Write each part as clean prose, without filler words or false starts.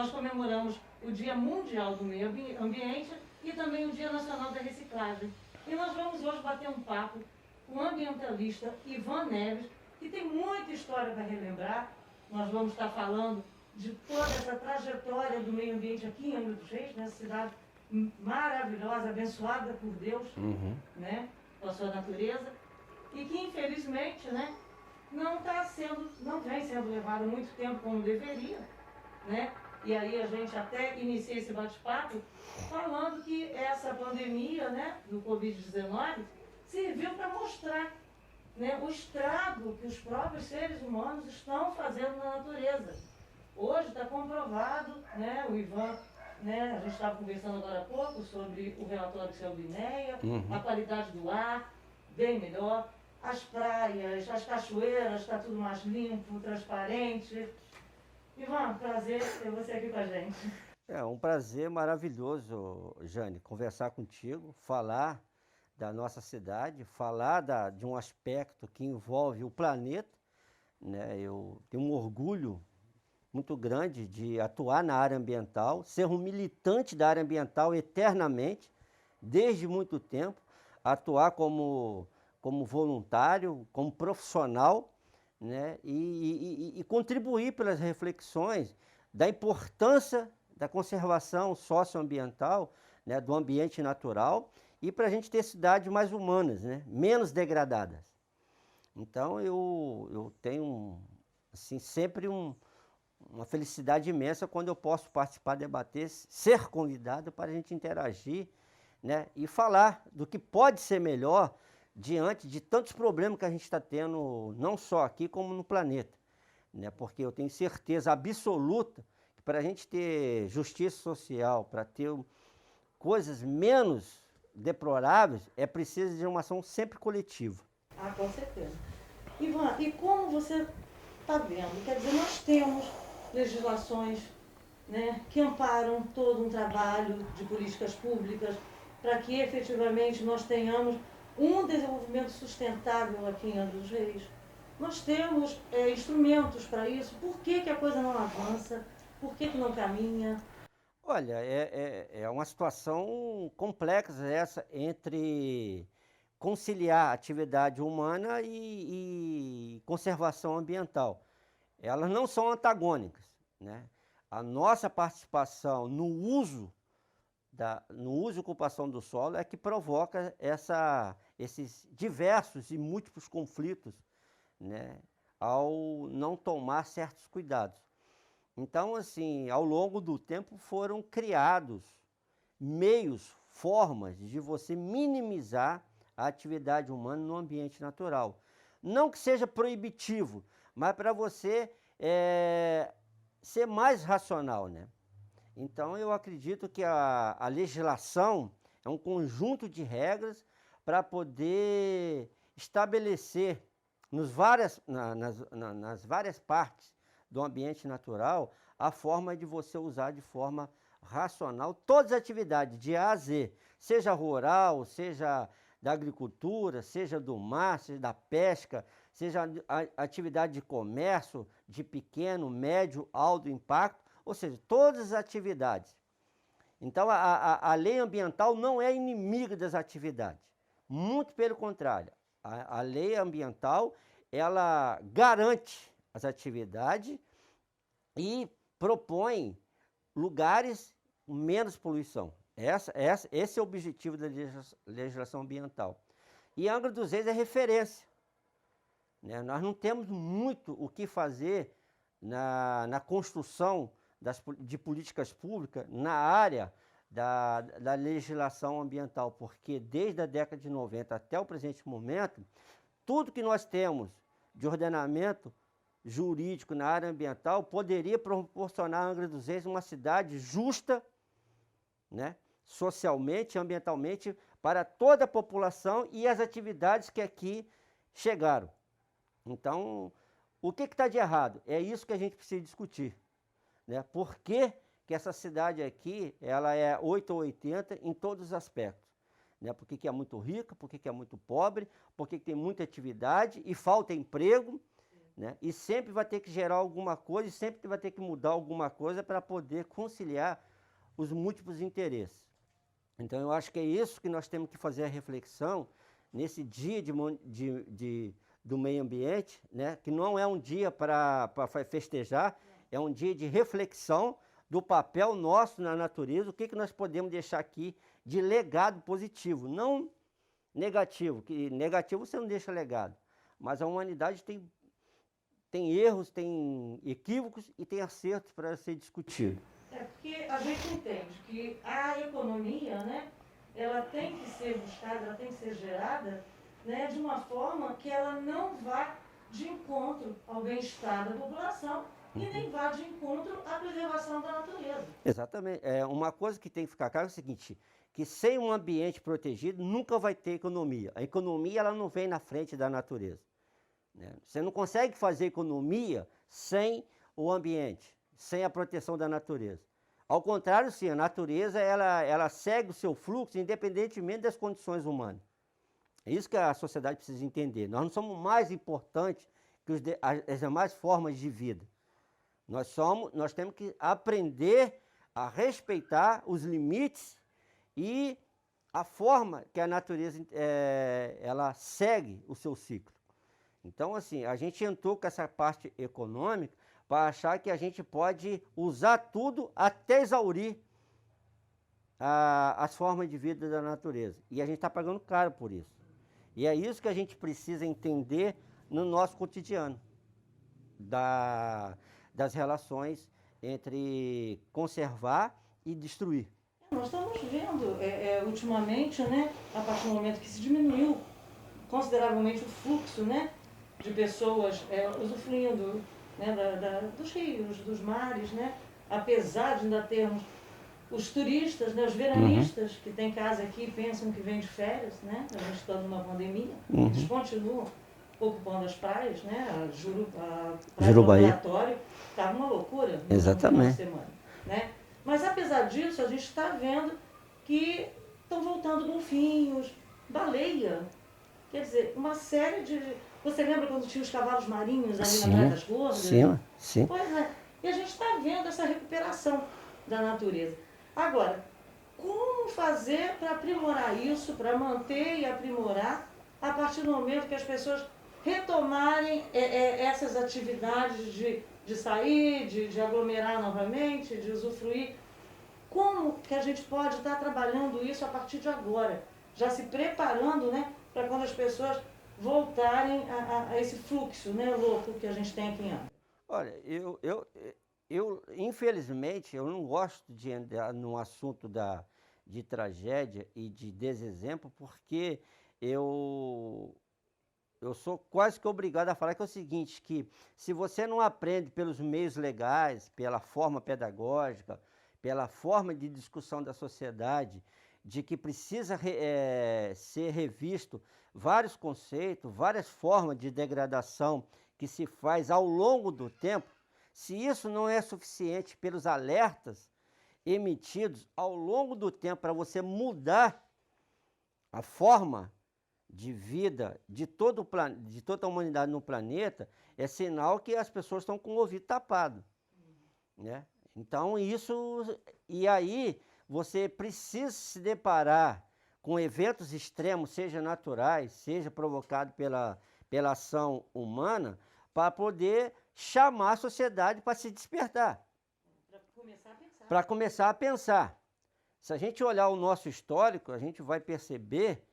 nós comemoramos o Dia Mundial do Meio Ambiente e também o Dia Nacional da Reciclagem. E nós vamos hoje bater um papo com o ambientalista Ivan Neves, que tem muita história para relembrar. Nós vamos estar falando de toda essa trajetória do meio ambiente aqui em Angra dos Reis, nessa cidade maravilhosa, abençoada por Deus, né, com a sua natureza, e que infelizmente, né, não vem sendo levada muito tempo como deveria, né? E aí a gente até inicia esse bate-papo falando que essa pandemia, né, do Covid-19 serviu para mostrar, né, o estrago que os próprios seres humanos estão fazendo na natureza. Hoje está comprovado, né, o Ivan, né, a gente estava conversando agora há pouco sobre o relatório que saiu do INEA, a qualidade do ar, bem melhor, as praias, as cachoeiras, está tudo mais limpo, transparente. Ivan, prazer ter você aqui com a gente. É um prazer maravilhoso, Jane, conversar contigo, falar da nossa cidade, falar de um aspecto que envolve o planeta, né? Eu tenho um orgulho muito grande de atuar na área ambiental, ser um militante da área ambiental eternamente, desde muito tempo, atuar como voluntário, como profissional, né? E contribuir pelas reflexões da importância da conservação socioambiental, né, do ambiente natural, e para a gente ter cidades mais humanas, né, menos degradadas. Então eu tenho assim, sempre uma felicidade imensa quando eu posso participar, debater, ser convidado para a gente interagir, né, e falar do que pode ser melhor diante de tantos problemas que a gente está tendo, não só aqui, como no planeta, né? Porque eu tenho certeza absoluta que para a gente ter justiça social, para ter coisas menos deploráveis, é preciso de uma ação sempre coletiva. Ah, com certeza. Ivan, e como você está vendo? Quer dizer, nós temos legislações, né, que amparam todo um trabalho de políticas públicas para que efetivamente nós tenhamos um desenvolvimento sustentável aqui em Angra dos Reis. Nós temos instrumentos para isso. Por que a coisa não avança? Por que não caminha? Olha, é uma situação complexa essa entre conciliar atividade humana e conservação ambiental. Elas não são antagônicas, né? A nossa participação no uso e ocupação do solo é que provoca esses diversos e múltiplos conflitos, né, ao não tomar certos cuidados. Então, assim, ao longo do tempo foram criados meios, formas de você minimizar a atividade humana no ambiente natural. Não que seja proibitivo, mas para você ser mais racional, né? Então, eu acredito que a legislação é um conjunto de regras para poder estabelecer nas várias partes do ambiente natural a forma de você usar de forma racional todas as atividades de A a Z, seja rural, seja da agricultura, seja do mar, seja da pesca, seja a atividade de comércio de pequeno, médio, alto impacto, ou seja, todas as atividades. Então, a lei ambiental não é inimiga das atividades. Muito pelo contrário. A lei ambiental, ela garante as atividades e propõe lugares com menos poluição. Esse é o objetivo da legislação ambiental. E Angra dos Reis é referência, né? Nós não temos muito o que fazer na construção de políticas públicas na área da legislação ambiental, porque desde a década de 90 até o presente momento, tudo que nós temos de ordenamento jurídico na área ambiental poderia proporcionar a Angra dos Reis uma cidade justa, né, socialmente e ambientalmente para toda a população e as atividades que aqui chegaram. Então, o que está de errado? É isso que a gente precisa discutir, né? Por que essa cidade aqui ela é 8 ou 80 em todos os aspectos? Né? Por que é muito rica, por que é muito pobre, por que tem muita atividade e falta emprego, né? E sempre vai ter que gerar alguma coisa, e sempre vai ter que mudar alguma coisa para poder conciliar os múltiplos interesses. Então, eu acho que é isso que nós temos que fazer a reflexão nesse dia do meio ambiente, né? Que não é um dia para festejar, é um dia de reflexão do papel nosso na natureza, o que, que nós podemos deixar aqui de legado positivo, não negativo, que negativo você não deixa legado, mas a humanidade tem erros, tem equívocos e tem acertos para ser discutido. É porque a gente entende que a economia, né, ela tem que ser buscada, ela tem que ser gerada, né, de uma forma que ela não vá de encontro ao bem-estar da população e nem vá de encontro à preservação da natureza. Exatamente. Uma coisa que tem que ficar claro é o seguinte, que sem um ambiente protegido nunca vai ter economia. A economia ela não vem na frente da natureza, né? Você não consegue fazer economia sem o ambiente, sem a proteção da natureza. Ao contrário, sim, a natureza ela segue o seu fluxo independentemente das condições humanas. É isso que a sociedade precisa entender. Nós não somos mais importantes que as demais formas de vida. Nós temos que aprender a respeitar os limites e a forma que a natureza ela segue o seu ciclo. Então, assim, a gente entrou com essa parte econômica para achar que a gente pode usar tudo até exaurir as formas de vida da natureza. E a gente está pagando caro por isso. E é isso que a gente precisa entender no nosso cotidiano, das relações entre conservar e destruir. Nós estamos vendo, ultimamente, né, a partir do momento que se diminuiu consideravelmente o fluxo, né, de pessoas usufruindo, né, dos rios, dos mares, né, apesar de ainda termos os turistas, né, os veranistas, que têm casa aqui e pensam que vêm de férias, né, a gente está numa pandemia, eles continuam ocupando as praias, né, a praia do laboratório, estava uma loucura no final de semana, né? Mas apesar disso, a gente está vendo que estão voltando golfinhos, baleia, quer dizer, uma série de... Você lembra quando tinha os cavalos marinhos ali na Praia das Gordas? Sim. Pois é, e a gente está vendo essa recuperação da natureza. Agora, como fazer para aprimorar isso, para manter e aprimorar, a partir do momento que as pessoas retomarem essas atividades de sair, de aglomerar novamente, de usufruir? Como que a gente pode estar trabalhando isso a partir de agora? Já se preparando, né, para quando as pessoas voltarem a esse fluxo, né, louco que a gente tem aqui em Angra. Olha, eu infelizmente, eu não gosto de entrar no assunto de tragédia e de desexemplo, porque eu sou quase que obrigado a falar que é o seguinte, que se você não aprende pelos meios legais, pela forma pedagógica, pela forma de discussão da sociedade, de que precisa ser revisto vários conceitos, várias formas de degradação que se faz ao longo do tempo, se isso não é suficiente pelos alertas emitidos ao longo do tempo para você mudar a forma de vida de toda a humanidade no planeta, é sinal que as pessoas estão com o ouvido tapado, né? Então e aí você precisa se deparar com eventos extremos, seja naturais, seja provocados pela ação humana, para poder chamar a sociedade para se despertar. Para começar a pensar. Se a gente olhar o nosso histórico, a gente vai perceber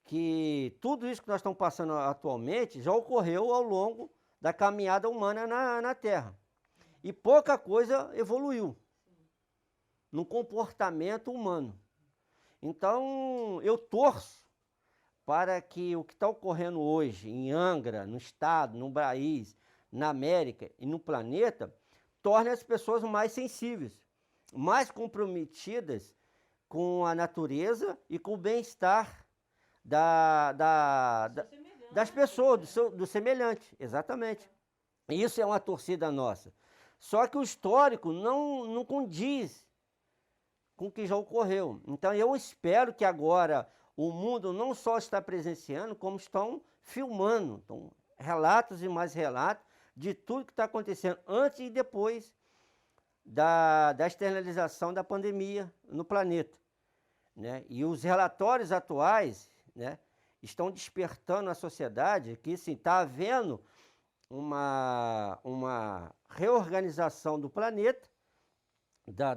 que tudo isso que nós estamos passando atualmente já ocorreu ao longo da caminhada humana na Terra. E pouca coisa evoluiu no comportamento humano. Então, eu torço para que o que está ocorrendo hoje em Angra, no estado, no país, na América e no planeta, torne as pessoas mais sensíveis, mais comprometidas com a natureza e com o bem-estar das pessoas, do semelhante, exatamente. Isso é uma torcida nossa. Só que o histórico não condiz com o que já ocorreu. Então eu espero que agora o mundo não só está presenciando, como estão filmando. Então, relatos e mais relatos de tudo que está acontecendo antes e depois da externalização da pandemia no planeta, né? E os relatórios atuais, né, estão despertando a sociedade que está havendo uma reorganização do planeta,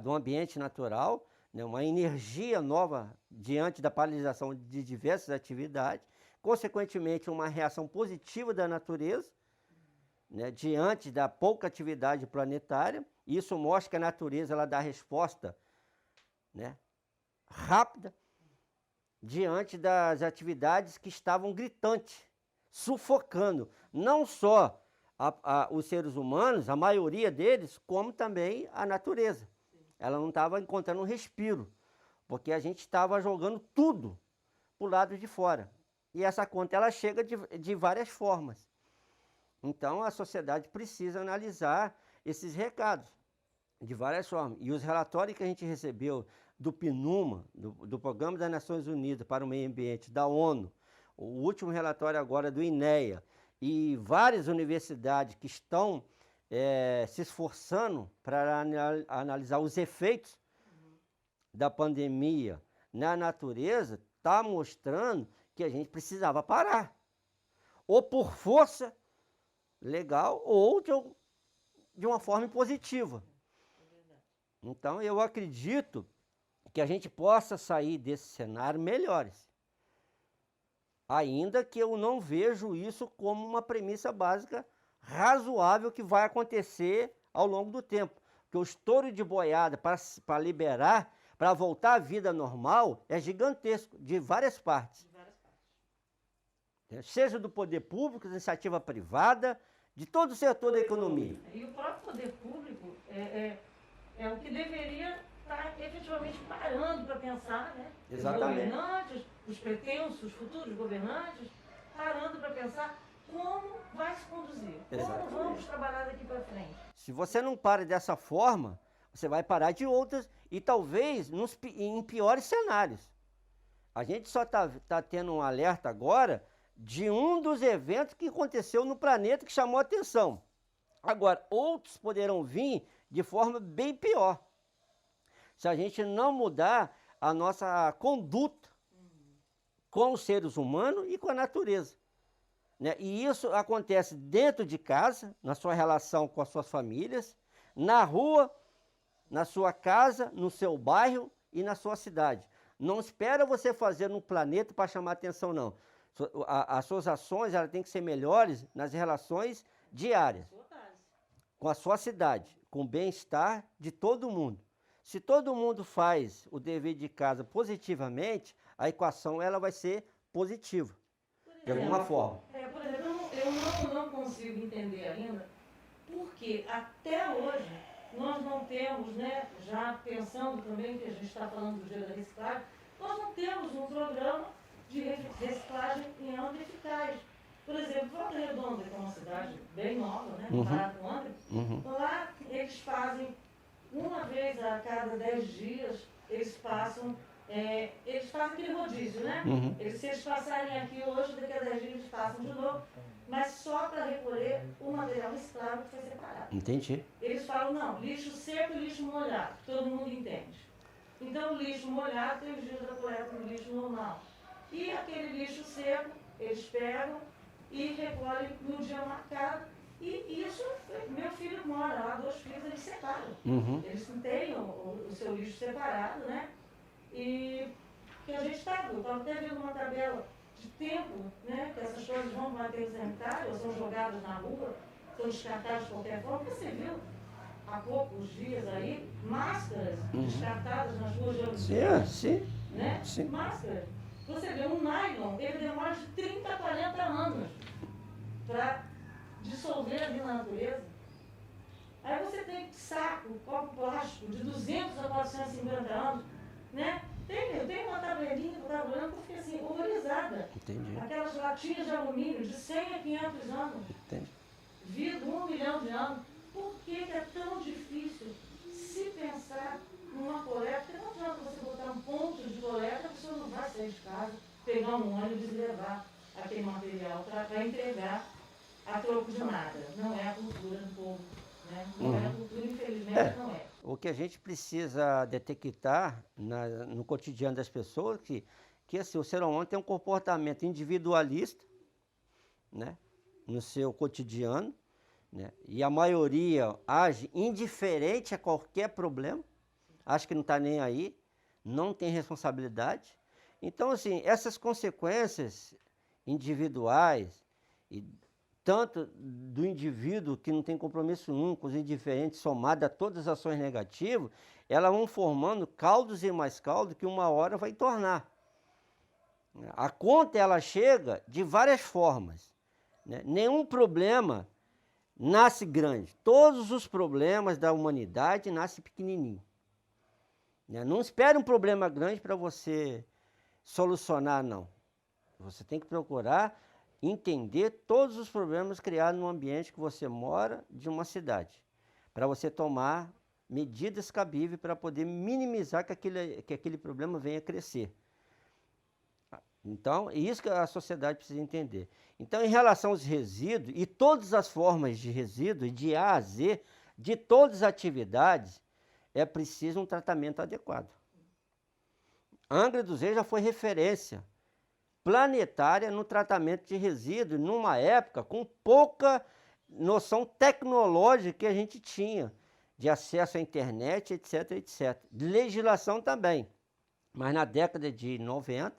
do ambiente natural, né, uma energia nova diante da paralisação de diversas atividades, consequentemente uma reação positiva da natureza, né, diante da pouca atividade planetária. Isso mostra que a natureza ela dá resposta, né, rápida diante das atividades que estavam gritantes, sufocando não só os seres humanos, a maioria deles, como também a natureza. Ela não estava encontrando um respiro, porque a gente estava jogando tudo para o lado de fora. E essa conta ela chega de várias formas. Então a sociedade precisa analisar esses recados de várias formas. E os relatórios que a gente recebeu do PNUMA, do Programa das Nações Unidas para o Meio Ambiente, da ONU, o último relatório agora do INEA, e várias universidades que estão se esforçando para analisar os efeitos da pandemia na natureza, está mostrando que a gente precisava parar. Ou por força legal, ou de uma forma impositiva. Então, eu acredito que a gente possa sair desse cenário melhores. Ainda que eu não vejo isso como uma premissa básica razoável que vai acontecer ao longo do tempo. Porque o estouro de boiada para liberar, para voltar à vida normal, é gigantesco, de várias partes. Seja do poder público, da iniciativa privada, de todo o setor da economia. E o próprio poder público é o que deveria estar efetivamente parando para pensar, né? Exatamente. Os governantes, os pretensos, os futuros governantes, parando para pensar como vai se conduzir, Exatamente. como vamos trabalhar daqui para frente. Se você não para dessa forma, você vai parar de outras e talvez em piores cenários. A gente só tá tendo um alerta agora de um dos eventos que aconteceu no planeta que chamou a atenção. Agora, outros poderão vir de forma bem pior, se a gente não mudar a nossa conduta com os seres humanos e com a natureza, né? E isso acontece dentro de casa, na sua relação com as suas famílias, na rua, na sua casa, no seu bairro e na sua cidade. Não espera você fazer no planeta para chamar atenção, não. As suas ações elas têm que ser melhores nas relações diárias, com a sua cidade, com o bem-estar de todo mundo. Se todo mundo faz o dever de casa positivamente, a equação ela vai ser positiva, de alguma forma. Por exemplo, eu não consigo entender ainda porque até hoje nós não temos, né, já pensando também que a gente está falando do dia da reciclagem, nós não temos um programa de reciclagem em âmbito eficaz. Por exemplo, Volta Redonda, que é uma cidade bem nova, né, comparado com Angra, lá eles fazem, uma vez a cada 10 dias, eles fazem aquele rodízio, né? Se eles passarem aqui hoje, daqui a 10 dias eles passam de novo, mas só para recolher o material reciclável que foi separado. Entendi. Eles falam, não, lixo seco e lixo molhado, todo mundo entende. Então, o lixo molhado tem os dias da coleta do lixo normal. E aquele lixo seco, eles pegam e recolhem no dia marcado. E isso, meu filho mora lá, 2 filhos, eles separam. Eles têm o seu lixo separado, né? E que a gente está, eu estava até vendo uma tabela de tempo, né? Que essas coisas vão para o aterro sanitário, ou são jogadas na rua, são descartadas de qualquer forma. Você viu há poucos dias aí, máscaras descartadas nas ruas de Oliveira. Sim. Né? Sim. Máscaras. Você vê, um nylon, ele demora de 30 a 40 anos para dissolver ali na natureza. Aí você tem saco, copo plástico de 200 a 450 anos, né? Eu tenho uma tabelinha que eu estava olhando que eu fiquei assim, horrorizada. Entendi. Aquelas latinhas de alumínio de 100 a 500 anos. Entendi. Vida 1 milhão de anos. Por que é tão difícil se pensar numa coleta? Porque não adianta você botar um ponto de coleta, a pessoa não vai sair de casa, pegar um ônibus e levar aquele material para entregar a troco de nada. Não é a cultura do povo. Né? Não é a cultura, infelizmente, não é. O que a gente precisa detectar no cotidiano das pessoas que assim, o ser humano tem um comportamento individualista, né, no seu cotidiano, né, e a maioria age indiferente a qualquer problema, acha que não está nem aí, não tem responsabilidade. Então, assim, essas consequências individuais, e tanto do indivíduo que não tem compromisso nenhum com os indiferentes, somado a todas as ações negativas, elas vão formando caldos e mais caldos que uma hora vai tornar. A conta, ela chega de várias formas, né? Nenhum problema nasce grande. Todos os problemas da humanidade nascem pequenininho. Né? Não espere um problema grande para você solucionar, não. Você tem que procurar entender todos os problemas criados no ambiente que você mora de uma cidade, para você tomar medidas cabíveis para poder minimizar que aquele problema venha a crescer. Então, é isso que a sociedade precisa entender. Então, em relação aos resíduos, e todas as formas de resíduos, de A a Z, de todas as atividades, é preciso um tratamento adequado. Angra dos Reis já foi referência planetária no tratamento de resíduos, numa época com pouca noção tecnológica que a gente tinha, de acesso à internet, etc, etc. De legislação também. Mas na década de 90,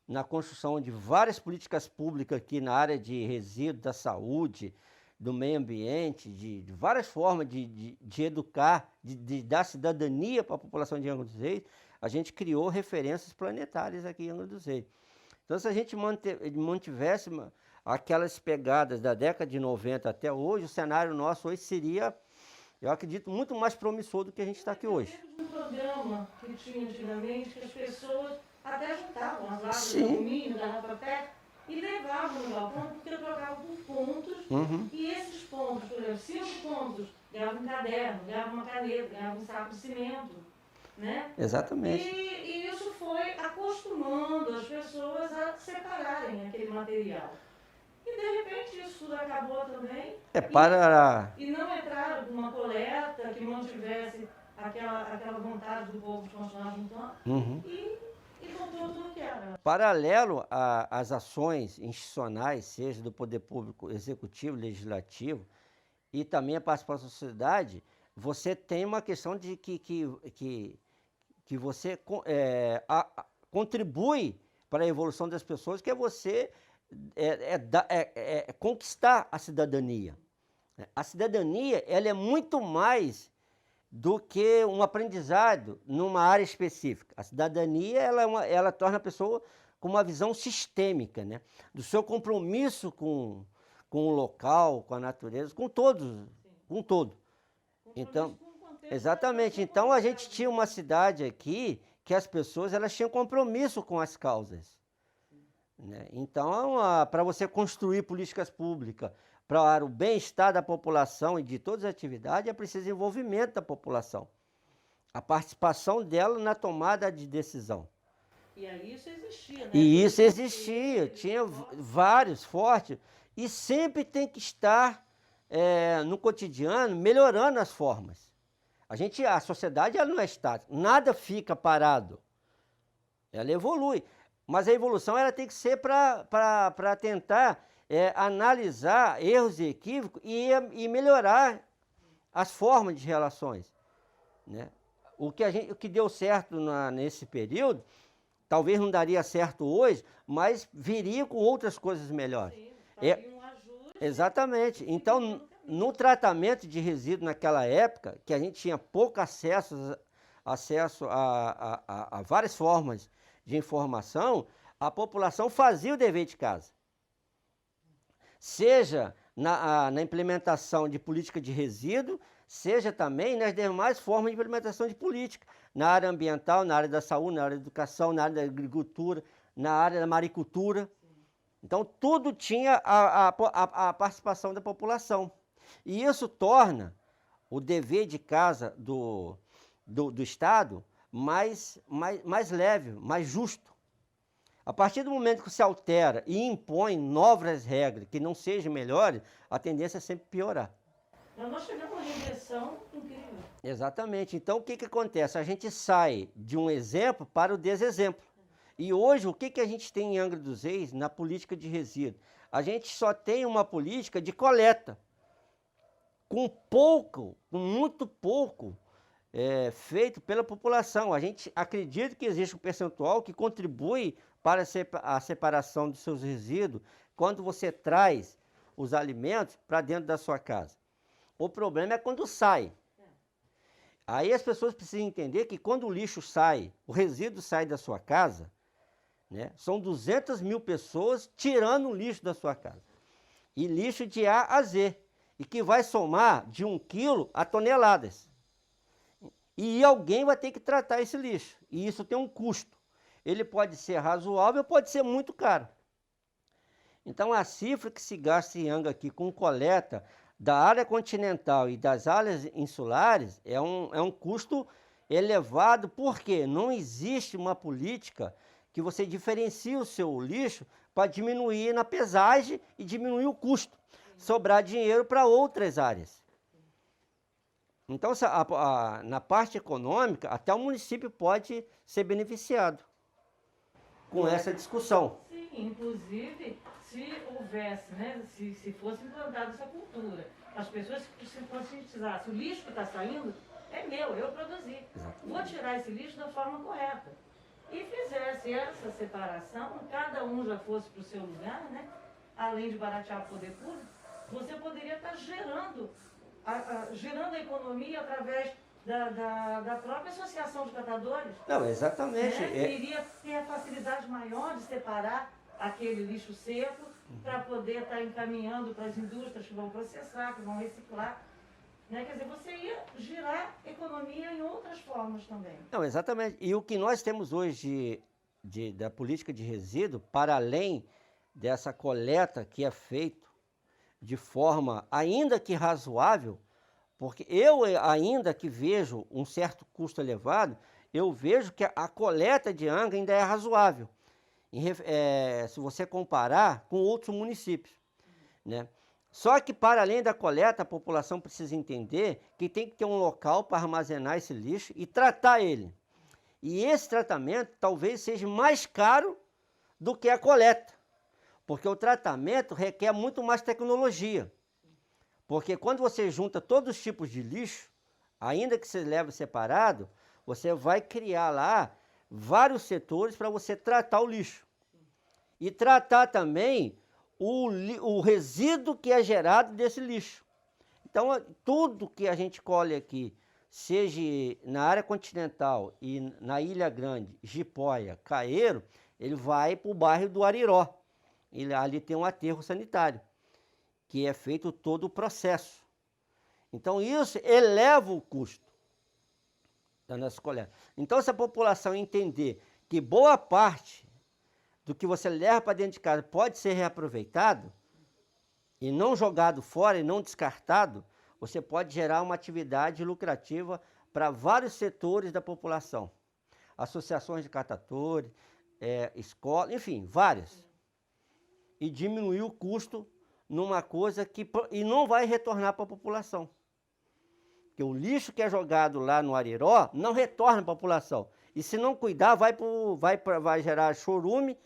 na construção de várias políticas públicas aqui na área de resíduos, da saúde, do meio ambiente, de várias formas de educar, de dar cidadania para a população de Angra dos Reis, a gente criou referências planetárias aqui em Angra dos Reis. Então, se a gente mantivesse aquelas pegadas da década de 90 até hoje, o cenário nosso hoje seria, eu acredito, muito mais promissor do que a gente está aqui hoje. Um programa que tinha antigamente, que as pessoas até juntavam as latas de alumínio, garrafa PET, e levavam no galpão, porque trocavam por pontos, e esses pontos, por exemplo, 5 pontos, ganhavam um caderno, ganhavam uma caneta, ganhavam um saco de cimento. Né? Exatamente. E isso foi acostumando as pessoas a separarem aquele material. E de repente isso tudo acabou também. E não entraram numa coleta que mantivesse aquela vontade do povo de continuar juntando. E voltou tudo que era. Paralelo às ações institucionais, seja do poder público executivo, legislativo, e também a participação da sociedade, você tem uma questão de que você contribui para a evolução das pessoas, que é você conquistar a cidadania. A cidadania, ela é muito mais do que um aprendizado numa área específica. A cidadania, ela torna a pessoa com uma visão sistêmica, né? Do seu compromisso com o local, com a natureza, com todos, com todo. Então, exatamente. Então, a gente tinha uma cidade aqui que as pessoas, elas tinham compromisso com as causas. Né? Então, para você construir políticas públicas para o bem-estar da população e de todas as atividades, é preciso envolvimento da população. A participação dela na tomada de decisão. E aí isso existia, né? E isso existia, tinha vários fortes, e sempre tem que estar no cotidiano melhorando as formas. A sociedade, ela não é estática, nada fica parado, ela evolui, mas a evolução, ela tem que ser para tentar analisar erros e equívocos e melhorar as formas de relações, né? O que deu certo nesse período, talvez não daria certo hoje, mas viria com outras coisas melhores. Sim, faria um ajuste. Exatamente. Então, no tratamento de resíduos naquela época, que a gente tinha pouco acesso a várias formas de informação, a população fazia o dever de casa. Seja na implementação de política de resíduo, seja também nas demais formas de implementação de política, na área ambiental, na área da saúde, na área da educação, na área da agricultura, na área da maricultura. Então, tudo tinha a participação da população. E isso torna o dever de casa do Estado mais leve, mais justo. A partir do momento que você altera e impõe novas regras que não sejam melhores, a tendência é sempre piorar. Nós tivemos uma regressão incrível. Exatamente. Então, o que acontece? A gente sai de um exemplo para o desexemplo. E hoje, o que a gente tem em Angra dos Reis na política de resíduo? A gente só tem uma política de coleta, com muito pouco feito pela população. A gente acredita que existe um percentual que contribui para a separação dos seus resíduos quando você traz os alimentos para dentro da sua casa. O problema é quando sai. Aí as pessoas precisam entender que quando o lixo sai, o resíduo sai da sua casa, né, são 200 mil pessoas tirando o lixo da sua casa. E lixo de A a Z. E que vai somar de 1 quilo a toneladas. E alguém vai ter que tratar esse lixo. E isso tem um custo. Ele pode ser razoável, pode ser muito caro. Então a cifra que se gasta em Angra aqui com coleta da área continental e das áreas insulares é um custo elevado, porque não existe uma política que você diferencie o seu lixo para diminuir na pesagem e diminuir o custo, sobrar dinheiro para outras áreas. Então, na parte econômica, até o município pode ser beneficiado com essa discussão. Sim, inclusive, se houvesse, né, se fosse implantada essa cultura, as pessoas se conscientizassem, o lixo que está saindo é meu, eu produzi. Vou tirar esse lixo da forma correta. E fizesse essa separação, cada um já fosse para o seu lugar, né? Além de baratear o poder público, você poderia estar gerando a economia através da própria associação de catadores. Não, exatamente. Né? Iria ter a facilidade maior de separar aquele lixo seco para poder estar encaminhando para as indústrias que vão processar, que vão reciclar. Né? Quer dizer, você ia girar economia em outras formas também. Não, exatamente. E o que nós temos hoje da política de resíduo, para além dessa coleta que é feita de forma ainda que razoável, porque eu ainda que vejo um certo custo elevado, eu vejo que a coleta de Angra ainda é razoável, se você comparar com outros municípios, né? Só que, para além da coleta, a população precisa entender que tem que ter um local para armazenar esse lixo e tratar ele. E esse tratamento talvez seja mais caro do que a coleta, porque o tratamento requer muito mais tecnologia. Porque quando você junta todos os tipos de lixo, ainda que você leve separado, você vai criar lá vários setores para você tratar o lixo. E tratar também o resíduo que é gerado desse lixo. Então, tudo que a gente colhe aqui, seja na área continental e na Ilha Grande, Jipoia, Caeiro, ele vai para o bairro do Ariró. Ali tem um aterro sanitário, que é feito todo o processo. Então, isso eleva o custo da nossa coleta. Então, se a população entender que boa parte do que você leva para dentro de casa pode ser reaproveitado, e não jogado fora e não descartado, você pode gerar uma atividade lucrativa para vários setores da população. Associações de catadores, escolas, enfim, várias. E diminuir o custo numa coisa e não vai retornar para a população. Porque o lixo que é jogado lá no Ariró não retorna para a população. E se não cuidar, vai gerar chorume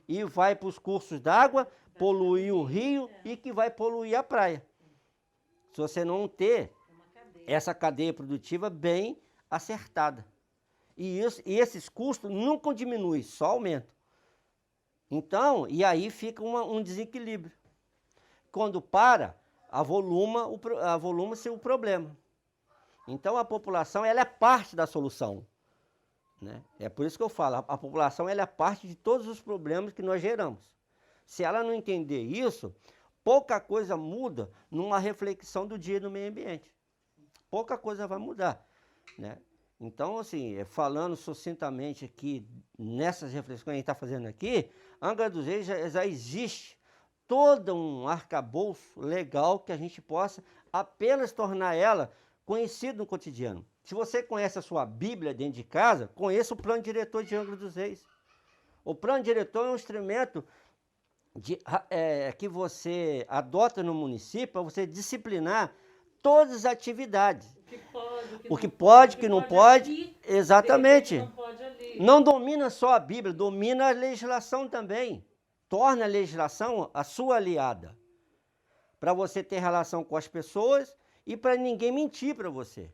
e vai para os cursos d'água, poluir o rio e que vai poluir a praia. Se você não ter essa cadeia produtiva bem acertada. E esses custos nunca diminuem, só aumentam. Então, e aí fica um desequilíbrio. Quando para, avoluma-se o problema. Então, a população ela é parte da solução. Né? É por isso que eu falo, a população ela é parte de todos os problemas que nós geramos. Se ela não entender isso, pouca coisa muda numa reflexão do dia do meio ambiente. Pouca coisa vai mudar. Né? Então, assim, falando sucintamente aqui, nessas reflexões que a gente está fazendo aqui, Angra dos Reis já existe todo um arcabouço legal que a gente possa apenas tornar ela conhecida no cotidiano. Se você conhece a sua Bíblia dentro de casa, conheça o plano diretor de Angra dos Reis. O plano diretor é um instrumento que você adota no município para você disciplinar todas as atividades. O que pode, o que não pode, aqui, exatamente. não pode ali. Não domina só a Bíblia, domina a legislação também. Torna a legislação a sua aliada. Para você ter relação com as pessoas e para ninguém mentir para você.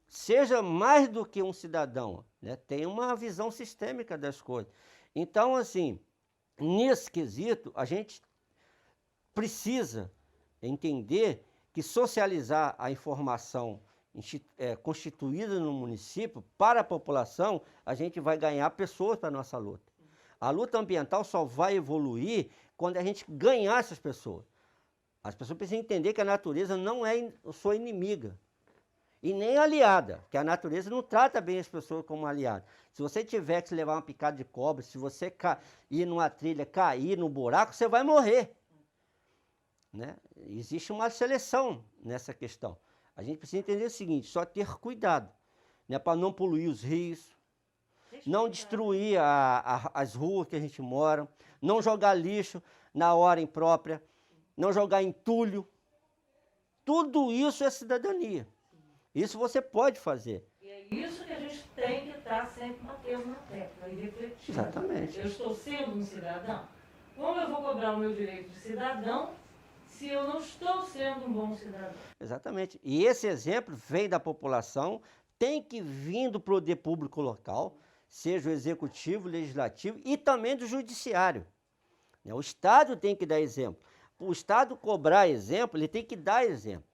Seja mais do que um cidadão, né? Tem uma visão sistêmica das coisas. Então, assim, nesse quesito, a gente precisa entender que socializar a informação constituída no município para a população, a gente vai ganhar pessoas para a nossa luta. A luta ambiental só vai evoluir quando a gente ganhar essas pessoas. As pessoas precisam entender que a natureza não é sua inimiga e nem aliada, que a natureza não trata bem as pessoas como aliada. Se você tiver que se levar uma picada de cobra, se você ir numa trilha, cair no buraco, você vai morrer. Né? Existe uma seleção nessa questão. A gente precisa entender o seguinte, só ter cuidado, né, para não poluir os rios, não destruir as ruas que a gente mora, não jogar lixo na hora imprópria, não jogar entulho. Tudo isso é cidadania. Isso você pode fazer. E é isso que a gente tem que estar sempre batendo na tecla e refletindo. Exatamente. Eu estou sendo um cidadão. Como eu vou cobrar o meu direito de cidadão se eu não estou sendo um bom cidadão? Exatamente. E esse exemplo vem da população, tem que vir do poder público local, seja o executivo, o legislativo e também do judiciário. O Estado tem que dar exemplo. Para o Estado cobrar exemplo, ele tem que dar exemplo.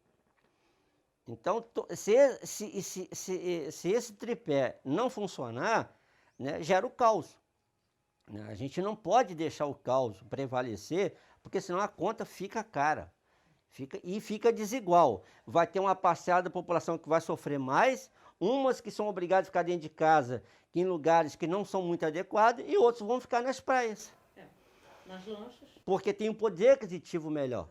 Então, se esse tripé não funcionar, né, gera o caos. A gente não pode deixar o caos prevalecer, porque senão a conta fica cara. Fica desigual. Vai ter uma parcela da população que vai sofrer mais, umas que são obrigadas a ficar dentro de casa, em lugares que não são muito adequados, e outros vão ficar nas praias. Nas lanchas. Porque tem um poder aquisitivo melhor.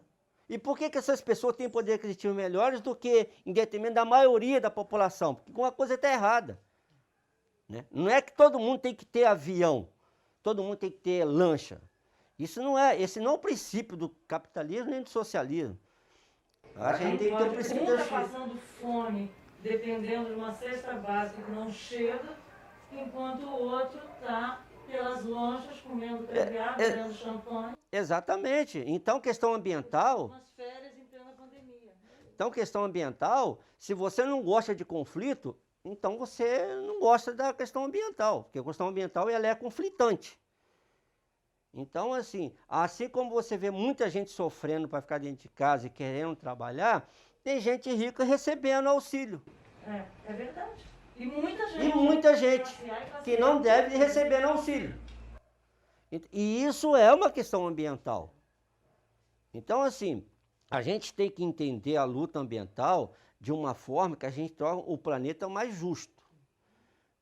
E por que essas pessoas têm poder aquisitivo melhores do que em detrimento da maioria da população? Porque uma coisa está errada. Né? Não é que todo mundo tem que ter avião, todo mundo tem que ter lancha. Esse não é o princípio do capitalismo nem do socialismo. A gente tem que ter o princípio um está passando fome, dependendo de uma cesta básica que não chega, enquanto o outro está pelas lonjas, comendo caviar, bebendo champanhe. Exatamente. Então, questão ambiental... Umas férias em plena pandemia. Então, questão ambiental, se você não gosta de conflito, então você não gosta da questão ambiental, porque a questão ambiental ela é conflitante. Então, assim como você vê muita gente sofrendo para ficar dentro de casa e querendo trabalhar, tem gente rica recebendo auxílio. É verdade. E muita gente que não deve receber auxílio. E isso é uma questão ambiental. Então, assim, a gente tem que entender a luta ambiental de uma forma que a gente torna o planeta mais justo.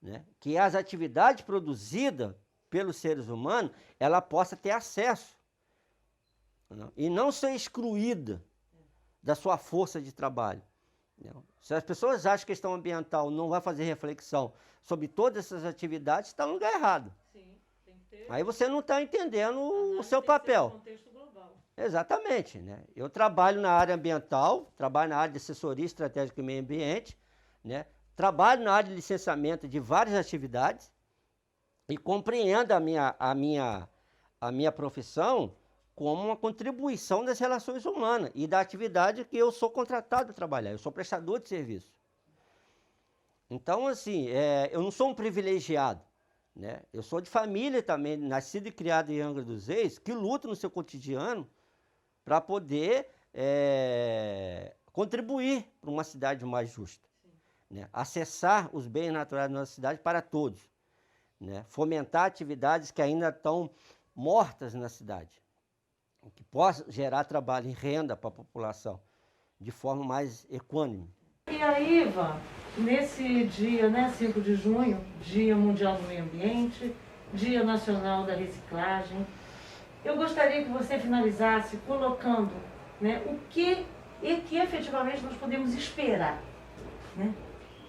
Né? Que as atividades produzidas pelos seres humanos, ela possa ter acesso. Não? E não ser excluída da sua força de trabalho. Se as pessoas acham que a questão ambiental não vai fazer reflexão sobre todas essas atividades, está no lugar errado. Sim, tem que ter. Aí você não está entendendo o seu papel. Contexto global. Exatamente. Né? Eu trabalho na área ambiental, trabalho na área de assessoria estratégica e meio ambiente, né? Trabalho na área de licenciamento de várias atividades e compreendo a minha profissão como uma contribuição das relações humanas e da atividade que eu sou contratado a trabalhar. Eu sou prestador de serviço. Então, assim, eu não sou um privilegiado. Né? Eu sou de família também, nascido e criado em Angra dos Reis, que luta no seu cotidiano para poder contribuir para uma cidade mais justa. Né? Acessar os bens naturais da nossa cidade para todos. Né? Fomentar atividades que ainda estão mortas na cidade, que possa gerar trabalho e renda para a população de forma mais equânime. E aí, Ivan, nesse dia, 5 de junho, Dia Mundial do Meio Ambiente, Dia Nacional da Reciclagem, eu gostaria que você finalizasse colocando, né, o que efetivamente nós podemos esperar, né,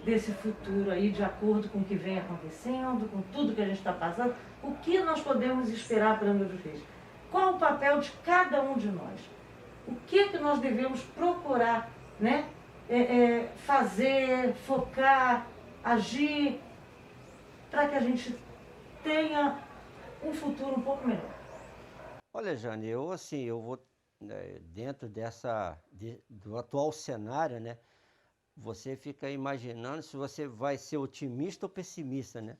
desse futuro aí, de acordo com o que vem acontecendo, com tudo que a gente está passando, o que nós podemos esperar para Angra dos Reis? Qual o papel de cada um de nós? O que nós devemos procurar, né? Fazer, focar, agir, para que a gente tenha um futuro um pouco melhor? Olha, Jane, eu vou, dentro do atual cenário, né? Você fica imaginando se você vai ser otimista ou pessimista, né?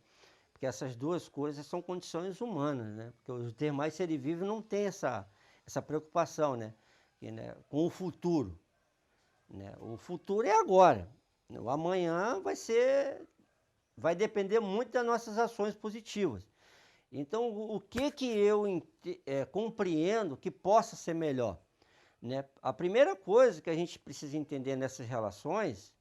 Porque essas duas coisas são condições humanas, né? Porque os demais seres vivos não têm essa preocupação, né? Com o futuro, né? O futuro é agora. O amanhã vai depender muito das nossas ações positivas. Então, o que eu compreendo que possa ser melhor? Né? A primeira coisa que a gente precisa entender nessas relações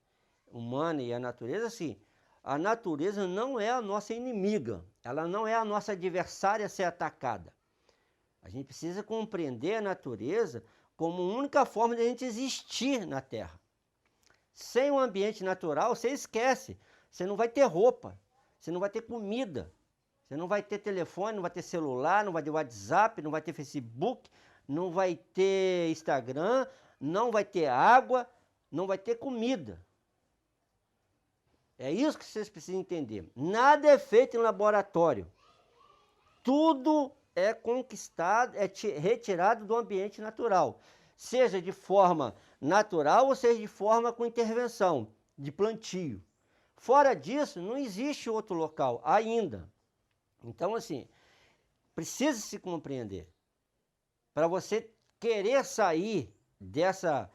humana e a natureza, assim, a natureza não é a nossa inimiga, ela não é a nossa adversária a ser atacada. A gente precisa compreender a natureza como a única forma de a gente existir na Terra. Sem um ambiente natural, você esquece, você não vai ter roupa, você não vai ter comida, você não vai ter telefone, não vai ter celular, não vai ter WhatsApp, não vai ter Facebook, não vai ter Instagram, não vai ter água, não vai ter comida. É isso que vocês precisam entender. Nada é feito em laboratório. Tudo é conquistado, é retirado do ambiente natural. Seja de forma natural ou seja de forma com intervenção, de plantio. Fora disso, não existe outro local ainda. Então, assim, precisa se compreender. Para você querer sair dessa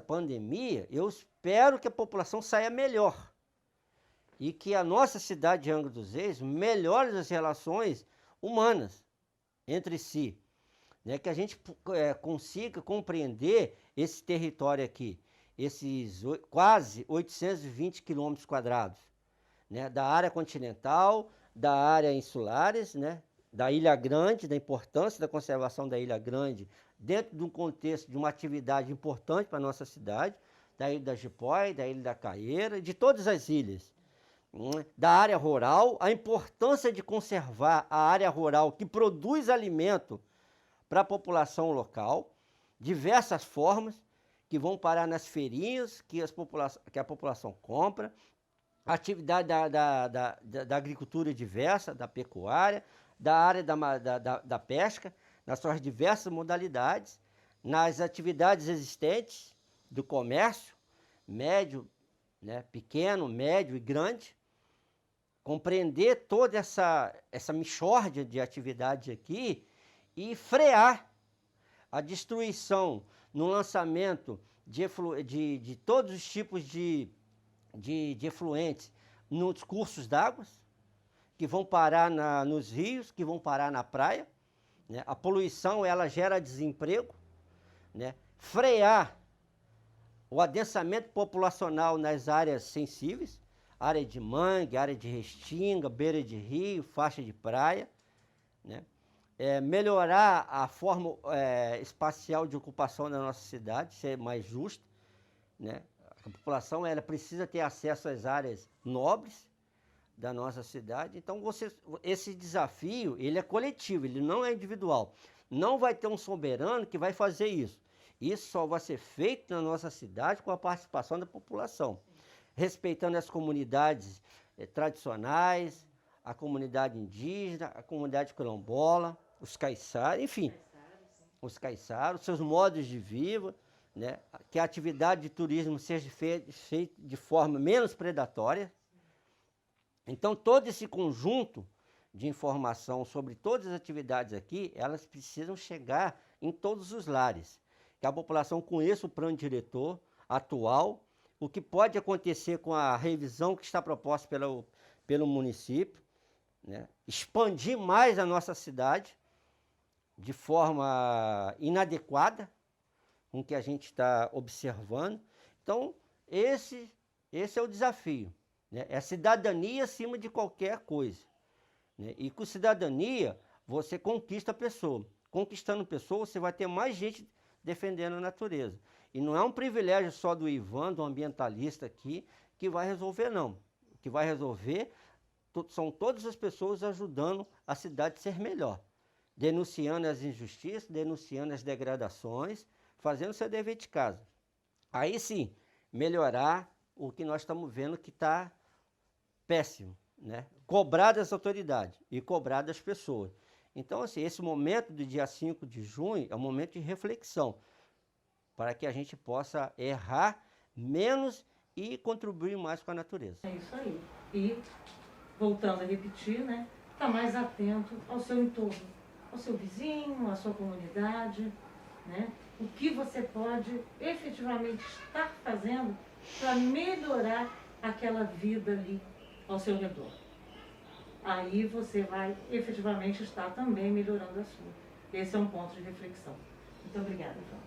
pandemia, eu espero que a população saia melhor. E que a nossa cidade de Angra dos Reis melhore as relações humanas entre si. Né? Que a gente consiga compreender esse território aqui, esses quase 820 quilômetros quadrados, né? Da área continental, da área insulares, né? Da Ilha Grande, da importância da conservação da Ilha Grande, dentro de um contexto de uma atividade importante para a nossa cidade, da Ilha da Jipóia, da Ilha da Caieira, de todas as ilhas. Da área rural, a importância de conservar a área rural que produz alimento para a população local, diversas formas, que vão parar nas feirinhas que a população compra, a atividade da agricultura diversa, da pecuária, da área da pesca, nas suas diversas modalidades, nas atividades existentes do comércio, médio, né, pequeno, médio e grande, compreender toda essa mixórdia de atividades aqui e frear a destruição no lançamento de todos os tipos de efluentes nos cursos d'água, que vão parar nos rios, que vão parar na praia. Né? A poluição, ela gera desemprego. Né? Frear o adensamento populacional nas áreas sensíveis, área de mangue, área de restinga, beira de rio, faixa de praia. Né? Melhorar a forma espacial de ocupação da nossa cidade, ser mais justa. Né? A população ela precisa ter acesso às áreas nobres da nossa cidade. Então, esse desafio ele é coletivo, ele não é individual. Não vai ter um soberano que vai fazer isso. Isso só vai ser feito na nossa cidade com a participação da população, respeitando as comunidades tradicionais, a comunidade indígena, a comunidade quilombola, os caiçaras, enfim, os caiçaras, seus modos de vida, né? Que a atividade de turismo seja feita de forma menos predatória. Então, todo esse conjunto de informação sobre todas as atividades aqui, elas precisam chegar em todos os lares. Que a população conheça o plano diretor atual, o que pode acontecer com a revisão que está proposta pelo município, né? Expandir mais a nossa cidade de forma inadequada com o que a gente está observando. Então, esse é o desafio. Né? É cidadania acima de qualquer coisa. Né? E com cidadania, você conquista a pessoa. Conquistando a pessoa, você vai ter mais gente defendendo a natureza. E não é um privilégio só do Ivan, do ambientalista aqui, que vai resolver, não. O que vai resolver são todas as pessoas ajudando a cidade a ser melhor. Denunciando as injustiças, denunciando as degradações, fazendo seu dever de casa. Aí sim, melhorar o que nós estamos vendo que está péssimo, né? Cobrar das autoridades e cobrar das pessoas. Então, assim, esse momento do dia 5 de junho é um momento de reflexão, para que a gente possa errar menos e contribuir mais com a natureza. É isso aí. E, voltando a repetir, né? Estar mais atento ao seu entorno, ao seu vizinho, à sua comunidade, né? O que você pode efetivamente estar fazendo para melhorar aquela vida ali ao seu redor. Aí você vai efetivamente estar também melhorando a sua. Esse é um ponto de reflexão. Muito obrigada, João.